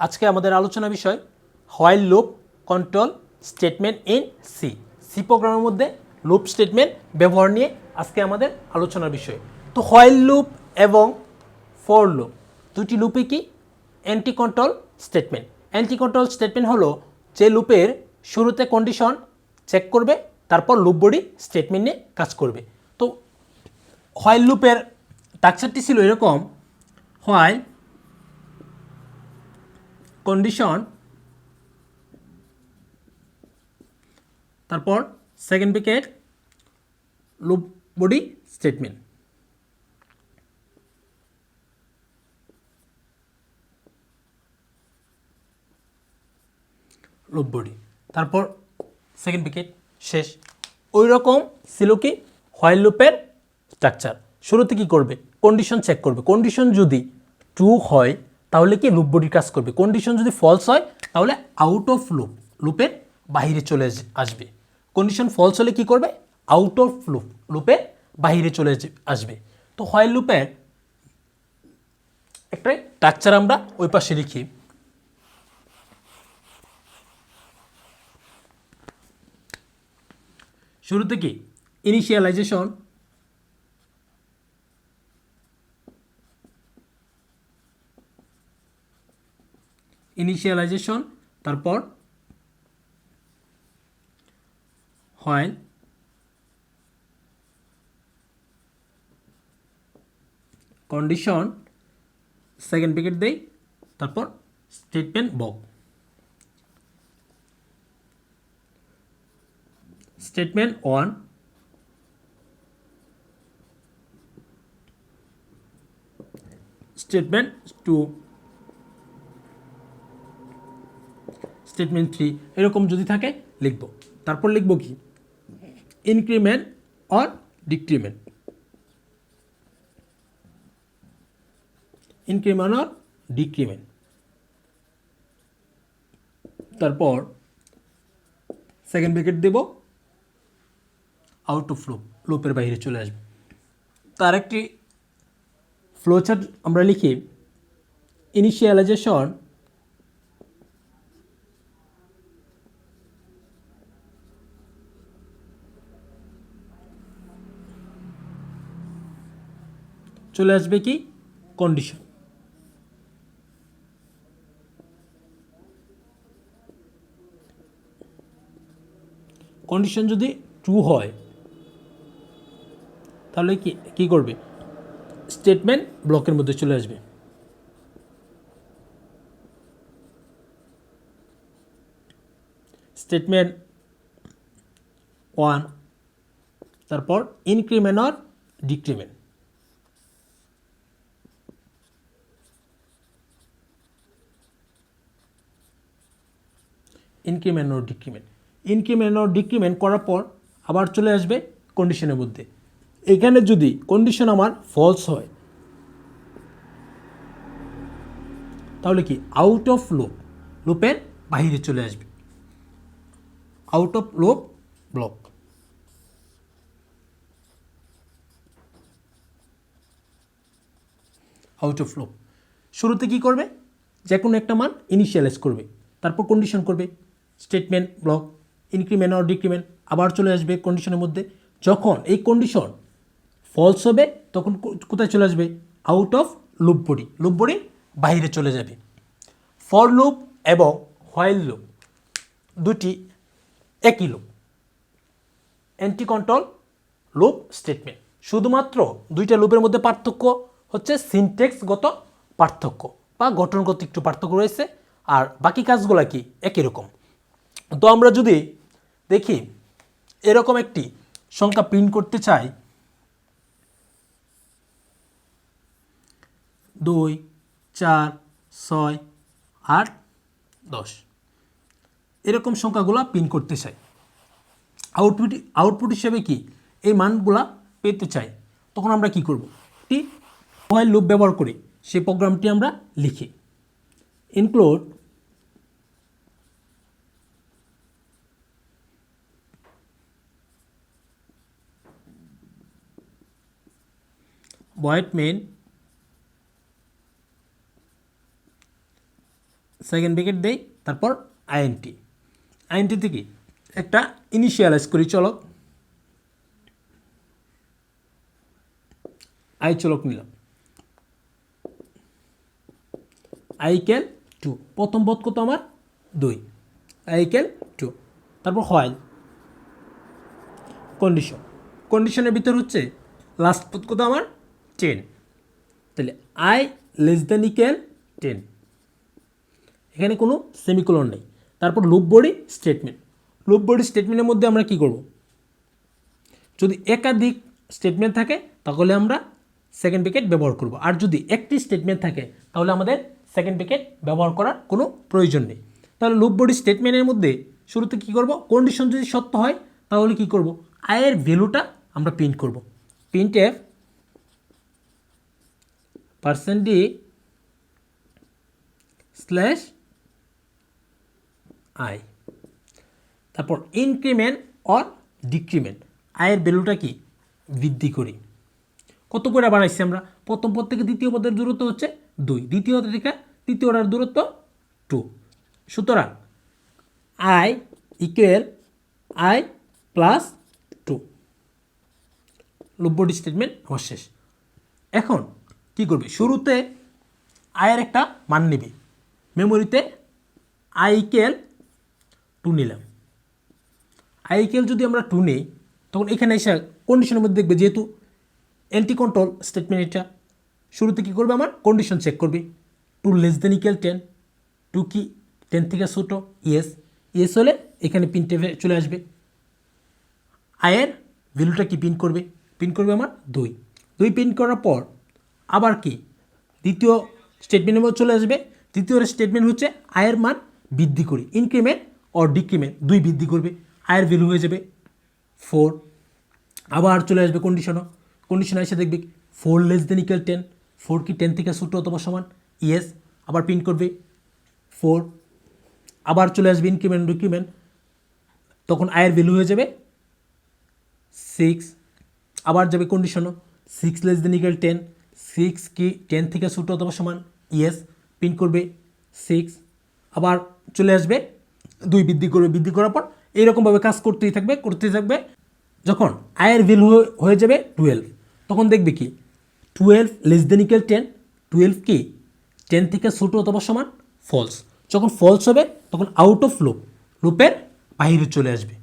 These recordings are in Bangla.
আজকে আমাদের আলোচনা বিষয় while loop control statement in C. C প্রোগ্রামের মধ্যে লুপ স্টেটমেন্ট ব্যবহার নিয়ে আজকে আমাদের আলোচনার বিষয়। তো হোয়াইল লুপ এবং ফর লুপ দুটি লুপই কি anti control statement. Anti control statement হলো যে লুপের শুরুতে কন্ডিশন চেক করবে, তারপর লুপ বডি স্টেটমেন্ট নিয়ে কাজ করবে। তো হোয়াইল লুপের স্ট্রাকচারটি ছিল এরকম: হোয়াইল কন্ডিশন, তারপর second bracket loop body statement. Loop body, তারপর সেকেন্ড ব্র্যাকেট, শেষ। ওই রকম ছিল কি হোয়াইল লুপের স্ট্রাকচার। শুরুতে কি করবে? কন্ডিশন চেক করবে। কন্ডিশন যদি ট্রু হয় তাহলে কি লুপ বডির কাজ করবে। কন্ডিশন যদি ফলস হয় তাহলে আউট অফ লুপ, লুপের বাইরে চলে আসবে। কন্ডিশন ফলস হলে কি করবে? আউট অফ লুপ, লুপের বাইরে চলে আসবে। তো হোয়াইল লুপের একটা স্ট্রাকচার আমরা ওই পাশে লিখি। শুরুতে কি ইনিশিয়ালাইজেশন, তারপর হোয়াইল কন্ডিশন, সেকেন্ড ব্র্যাকেট দেই, তারপর statement block. Statement 1, statement 2, statement 3, এরকম যদি থাকে লিখব। তারপর লিখব কি increment or decrement, increment or decrement. তারপর সেকেন্ড ব্র্যাকেট দেব, আউট অফ লুপ, লুপের বাইরে চলে আসবে। তার একটি ফ্লোচার্ট আমরা লিখি ইনিশিয়ালাইজেশন, চলে আসবে কি কন্ডিশন। কন্ডিশন যদি ট্রু হয় তাহলে কি করবে? স্টেটমেন্ট ব্লকের মধ্যে চলে আসবে। স্টেটমেন্ট 1, তারপর increment or decrement, increment or decrement. Increment or decrement করার পর আবার চলে আসবে কন্ডিশনের মধ্যে। এখানে যদি কন্ডিশন আমার ফলস হয় তাহলে কি আউট অফ লুপ, লুপের বাইরে চলে আসবে। Out of loop block. Out of loop শুরুতে কি করবে? যে কোনো একটা মান ইনিশিয়ালাইজ করবে, তারপর কন্ডিশন করবে, statement block, increment or decrement, আবার চলে আসবে কন্ডিশনের মধ্যে। যখন এই কন্ডিশন ফলস হবে তখন কোথায় চলে আসবে? Out of loop body, loop body বাইরে চলে যাবে। ফর লুপ এবং হোয়াইল লুপ দুটি একই loop, anti control loop statement. শুধুমাত্র দুইটা লুপের মধ্যে পার্থক্য হচ্ছে সিনট্যাক্সগত পার্থক্য বা গঠনগত একটু পার্থক্য রয়েছে, আর বাকি কাজগুলো কি একই রকম। তো আমরা যদি দেখি এরকম একটি সংখ্যা প্রিন্ট করতে চাই, 2, 4, 6, 8, 10, এরকম সংখ্যাগুলো প্রিন্ট করতে চাই। আউটপুট হিসেবে কি এই মানগুলা পেতে চাই, তখন আমরা কি করব? একটি হোয়াইল লুপ ব্যবহার করি, সেই প্রোগ্রামটি আমরা লিখি। Include void main second bracket দেই, তারপর আইএনটি। আইএনটি থেকে একটা ইনিশিয়ালাইজ করি চলক, আই চলক নিলাম, আই ইকুয়াল 2, প্রথম পদ কত আমার 2, আই ইকুয়াল 2, তারপর হোয়াইল কন্ডিশন, কন্ডিশনের ভিতর হচ্ছে লাস্ট পদ কত আমার 10, তাহলে আই লেস দেন ইকুয়াল 10, এখানে কোনো সেমিকোলন নেই। তারপর loop body statement, loop body স্টেটমেন্টের মধ্যে আমরা কি করব, যদি একাধিক স্টেটমেন্ট থাকে তাহলে আমরা সেকেন্ড ব্র্যাকেট ব্যবহার করব, আর যদি একটি স্টেটমেন্ট থাকে তাহলে আমাদের সেকেন্ড ব্র্যাকেট ব্যবহার করার কোনো প্রয়োজন নেই। তাহলে লুপ বডি স্টেটমেন্টের মধ্যে শুরুতে কি করব, কন্ডিশন যদি সত্য হয় তাহলে কি করব, আয়ের ভ্যালুটা আমরা প্রিন্ট করব, print F %d slash I, তারপর ইনক্রিমেন্ট অর ডিক্রিমেন্ট, আয়ের ভ্যালুটা কি বৃদ্ধি করি। কত করে বানাইছি আমরা, প্রথম পদ থেকে দ্বিতীয় পদের দূরত্ব হচ্ছে 2, দ্বিতীয় পদ থেকে তৃতীয়টার দূরত্ব 2, সুতরাং I equal I plus 2, loop body statement আমার শেষ। এখন কি করবে, শুরুতে আয়ের একটা মান নেবে, মেমোরিতে আই ইকুয়াল 2 নিলাম, আই ইকুয়াল যদি আমরা 2 নেই তখন এখানে এসে কন্ডিশনের মধ্যে দেখবে যেহেতু এন্টি কন্ট্রোল স্টেটমেন্ট, এটা শুরুতে কী করবে, আমার কন্ডিশন চেক করবে, 2 লেস দেন ইকুয়াল 10, 2 কি 10 থেকে ছোটো, ইয়েস, ইয়েস হলে এখানে প্রিন্টে চলে আসবে, আয়ের ভ্যালুটা কি প্রিন্ট করবে, প্রিন্ট করবে আমার 2, 2 প্রিন্ট করার পর আবার কি দ্বিতীয় স্টেটমেন্টের মধ্যে চলে আসবে, দ্বিতীয় স্টেটমেন্ট হচ্ছে আয়ের মান বৃদ্ধি করি, ইনক্রিমেন্ট অর ডিক্রিমেন্ট 2 বৃদ্ধি করবে, আয়ের ভ্যালু হয়ে যাবে 4, আবার চলে আসবে কন্ডিশনও, কন্ডিশন এসে দেখবে 4 লেস দেন ইকুয়াল 10, 4 কি 10 থেকে ছোটো অথবা সমান, ইয়েস, আবার প্রিন্ট করবে 4, আবার চলে আসবে ইনক্রিমেন্ট ডিক্রিমেন্ট, তখন আয়ের ভ্যালু হয়ে যাবে 6, আবার যাবে কন্ডিশনও 6 লেস দেন ইকুয়াল 10, 6 কি 10 থেকে ছোটো অথবা সমান, ইয়েস, প্রিন্ট করবে 6, আবার চলে আসবে 2 বৃদ্ধি করবে, বৃদ্ধি করার পর এইরকমভাবে কাজ করতেই থাকবে, যখন আয়ের ভ্যালু হয়ে যাবে 12, তখন দেখবে কি 12 লেস দেন ইকুয়াল 10, 12 কি 10 থেকে ছোটো অথবা সমান, ফলস, যখন ফলস হবে তখন আউট অফ লুপ, লুপের বাইরে চলে আসবে,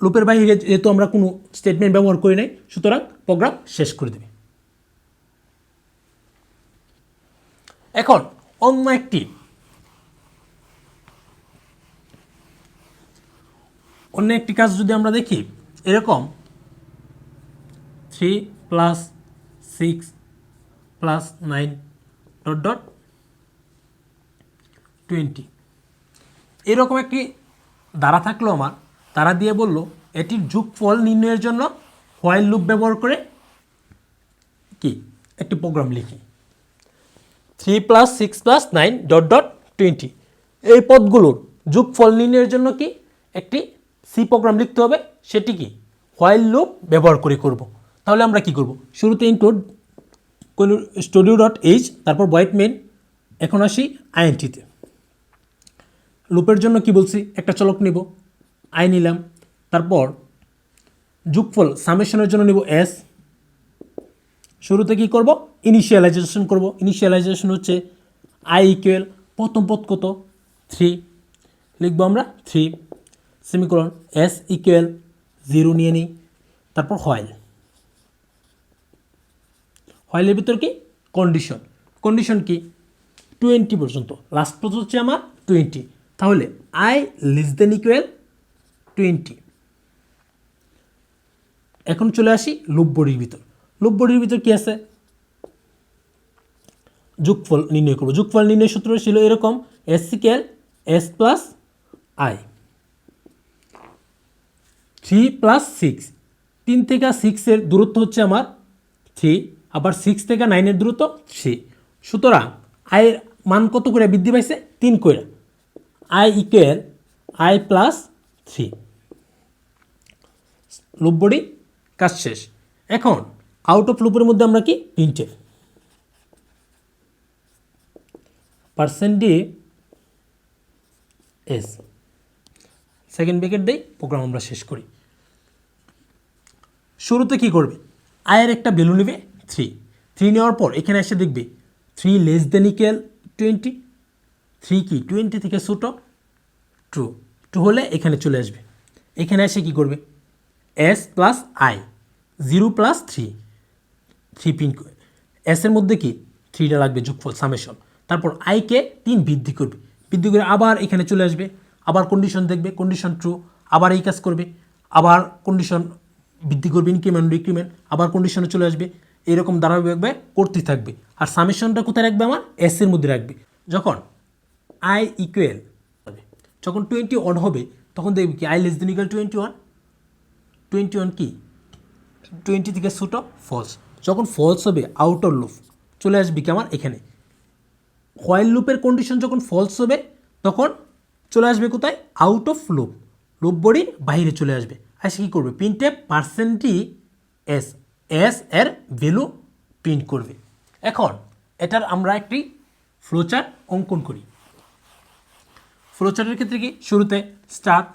লুপের বাইরে যেহেতু আমরা কোনো স্টেটমেন্ট ব্যবহার করি নাই সুতরাং প্রোগ্রাম শেষ করে দেবে। এখন অন্য একটি কাজ যদি আমরা দেখি, এরকম 3 + 6 + 9 ... 20, এরকম একটি ধারা থাকলো আমার, তারা দিয়ে বলল এটির যোগফল নির্ণয়ের জন্য হোয়াইল লুপ ব্যবহার করে কি একটি প্রোগ্রাম লিখি, 3 + 6 + 9 ... 20, এই পদগুলোর যোগফল নির্ণয়ের জন্য কি একটি সি প্রোগ্রাম লিখতে হবে, সেটি কি হোয়াইল লুপ ব্যবহার করে করব। তাহলে আমরা কি করব, শুরুতে ইনক্লুড studio.h, তারপর ভয়েড মেইন, এখন আসি আইএনটিতে। লুপের জন্য কি বলছি, একটা চলক নিব, আই নিলাম, তারপর যোগফল সামেশনের জন্য নিব এস, শুরুতে কি করব, ইনিশিয়ালাইজেশন করব, ইনিশিয়ালাইজেশন হচ্ছে আই ইকুয়াল প্রথম পদ কত 3, লিখবো আমরা 3 সেমিকোলন, এস ইকুয়াল 0 নিয়ে নিই, তারপর হোয়াইলের ভিতর কি কন্ডিশন, কন্ডিশন কি 20 পর্যন্ত, লাস্ট পদ হচ্ছে আমার 20, তাহলে আই লেস দেন ইকুয়াল 20। এখন চলে আসি লুপ বডির ভিতর, লুপ বডির ভিতর কি আছে, যোগফল নির্ণয় করব, যোগফল নির্ণয় সূত্র ছিল এরকম, S equal S plus I, 3 + 6, 3 থেকে 6-এর দূরত্ব হচ্ছে আমার 3, আবার 6 থেকে 9-এর দূরত্ব 3, সুতরাং আয়ের মান কত করে বৃদ্ধি পাইছে, 3 করে, I equal I plus 3, loop body কাজ শেষ। এখন আউট অফ লুপের মধ্যে আমরা কি printf %d S, second bracket দেই, প্রোগ্রাম আমরা শেষ করি। শুরুতে কি করবে, আয়ের একটা ভ্যালু নেবে 3, 3 নেওয়ার পর এখানে এসে দেখবে 3 লেস দেন ইকুয়াল 20, 3 কি 20 থেকে ছোট, ট্রু, ট্রু হলে এখানে চলে আসবে। এখানে এসে কি করবে, S plus I, 0 plus 3, 3 print করে, এসের মধ্যে কি 3টা লাগবে যোগফল সামেশন, তারপর আইকে 3 বৃদ্ধি করবে, বৃদ্ধি করে আবার এখানে চলে আসবে, আবার কন্ডিশন দেখবে, কন্ডিশন ট্রু, আবার এই কাজ করবে, আবার কন্ডিশন বৃদ্ধি করবে, ইনক্রিমেন্ট ডিক্রিমেন্ট, আবার কন্ডিশনে চলে আসবে, এরকম ধারাবাহিকভাবে করতেই থাকবে। আর সামেশনটা কোথায় রাখবে, আমার এসের মধ্যে রাখবে। যখন আই ইকুয়াল, যখন 21 হবে তখন দেখবে কি আই লেস দেন ইকুয়াল 21, 21 কি 20 থেকে ছোট, ফলস। যখন ফলস হবে আউটার লুপ চলে আসবে কি আমার এখানে, হোয়াইল লুপের কন্ডিশন যখন ফলস হবে তখন চলে আসবে কোথায়, আউট অফ লুপ, লুপ বডির বাইরে চলে আসবে। আর সে কী করবে, প্রিন্টে পার্সেন্টই এস, এস এর ভ্যালু প্রিন্ট করবে। এখন এটার আমরা একটি ফ্লোচার্ট অঙ্কন করি। ফ্লোচার্টের ক্ষেত্রে কি, শুরুতে স্টার্ট,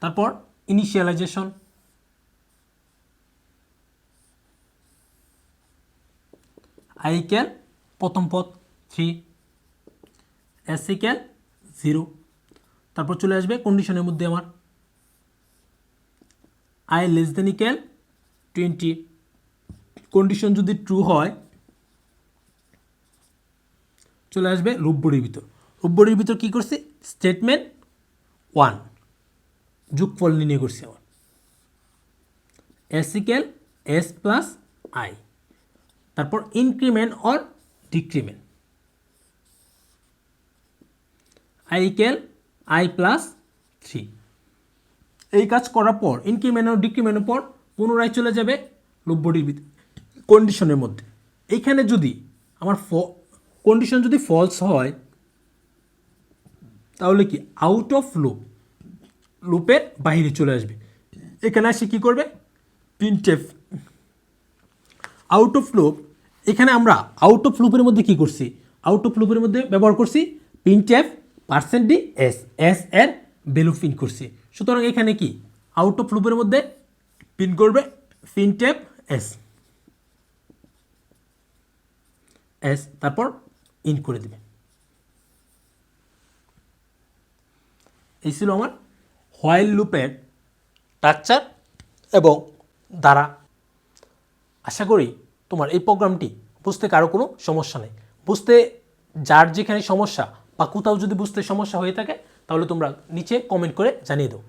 তারপর ইনিশিয়ালাইজেশন, আই ইকুয়াল প্রথম পদ 3, এস ইকুয়াল 0, তারপর চলে আসবে কন্ডিশনের মধ্যে আমার I less than equal 20, condition যদি ট্রু হয় চলে আসবে লুপ বডির ভিতর। লুপ বডির ভিতর কী করছি, স্টেটমেন্ট 1 যোগফল নির্ণয় করছি আমার, S equal S plus I, তারপর increment or decrement, I equal I plus 3। এই কাজ করার পর ইনক্রিমেন্ট অর ডিক্রিমেন্টের পর পুনরায় চলে যাবে লুপ বডির ভিতর কন্ডিশনের মধ্যে। এইখানে যদি আমার কন্ডিশন যদি ফলস হয় তাহলে কি আউট অফ লুপ, লুপের বাইরে চলে আসবে। এখানে আসে কী করবে, প্রিন্টএফ আউট অফ লুপ। এখানে আমরা আউট অফ লুপের মধ্যে কি করছি, আউট অফ লুপের মধ্যে ব্যবহার করছি printf percent D S, S এর ভ্যালু প্রিন্ট করছি। সুতরাং এখানে কি আউট অফ লুপের মধ্যে প্রিন্ট করবে প্রিন্টএফ এস, এস তারপর ইন করে দেবে। এই ছিল আমার হোয়াইল লুপের স্ট্রাকচার এবং দ্বারা। আশা করি তোমার এই প্রোগ্রামটি বুঝতে কারো কোনো সমস্যা নেই। বুঝতে যার যেখানে সমস্যা বা কোথাও যদি বুঝতে সমস্যা হয়ে থাকে তাহলে তোমরা নিচে কমেন্ট করে জানিয়ে দাও।